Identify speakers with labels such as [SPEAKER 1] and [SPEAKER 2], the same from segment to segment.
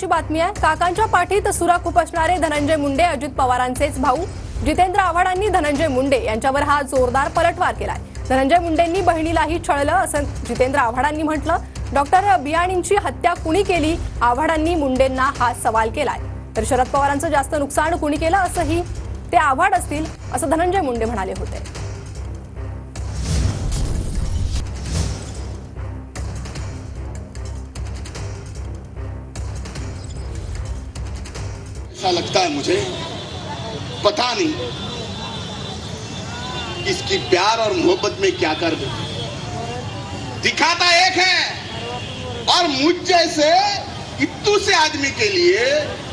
[SPEAKER 1] महत्वाची बातमी आहे। काकांच्या पाठीत सुरा खुपसणारे धनंजय मुंडे अजित पवारांचेच भाऊ जितेंद्र आव्हाडांनी धनंजय मुंडे यांच्यावर हा जोरदार पलटवार केलाय। धनंजय मुंडेंनी बहिणीलाही छळलं असं जितेंद्र आव्हाडांनी म्हटलं। डॉक्टर बियाणींची हत्या कुणी केली, आव्हाडांनी मुंडेंना हा सवाल केलाय। तर शरद पवारांचं जास्त नुकसान कुणी केलं असंही ते आव्हाड असतील असं धनंजय मुंडे म्हणाले होते।
[SPEAKER 2] ऐसा लगता है मुझे, पता नहीं इसकी प्यार और मोहब्बत में क्या कर दे। दिखाता एक है और मुझ जैसे इत्तू से आदमी के लिए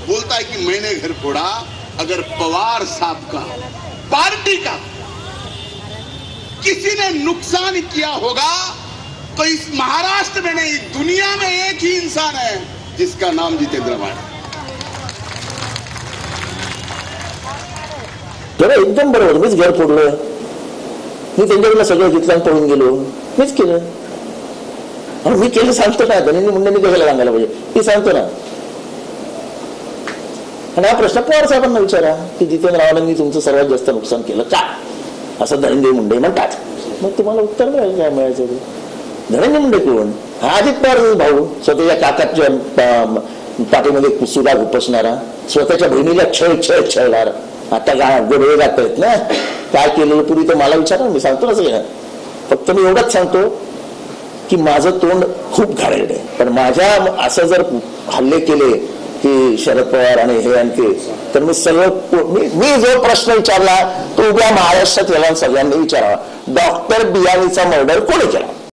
[SPEAKER 2] बोलता है कि मैंने घर फोड़ा। अगर पवार साहब का, पार्टी का किसी ने नुकसान किया होगा तो इस महाराष्ट्र में नहीं, दुनिया में एक ही इंसान है जिसका नाम जितेंद्र आव्हाड है।
[SPEAKER 3] तेरा एकदम बरोबर, मीच घर फोडलं, मी त्यांच्याकडे सगळं घेतलं पळून गेलो, मीच केलं। आणि मी केलं सांगतो ना, धनंजय मुंडेंनी कशाला सांगायला पाहिजे, ती सांगतो ना। आणि हा प्रश्न पवार साहेबांना विचारा की जितेंद्र आव्हाडांनी तुमचं सर्वात जास्त नुकसान केलं का, असं धनंजय मुंडे म्हणतात। मग तुम्हाला उत्तर मिळेल काय मिळायचं ते। धनंजय मुंडे कोण? हा अजित पवार भाऊ, स्वतःच्या काकाच्या पाठीमध्ये सुरा खुपसणारा, स्वतःच्या बहिणीला छळणारा। आता काय गोडवे जात आहेत ना, काय केलेलं पूर्वी तर मला विचारा, मी सांगतो ना सगळं। फक्त मी एवढंच सांगतो की माझं तोंड खूप घाणेरडं आहे, पण माझ्या असं जर हल्ले केले की शरद पवार आणि हे आणि ते, तर मी सगळं मी जो प्रश्न विचारला तो उद्या महाराष्ट्रात याला सगळ्यांनी विचारावा, डॉक्टर बियाणीचा मर्डर कोणी केला।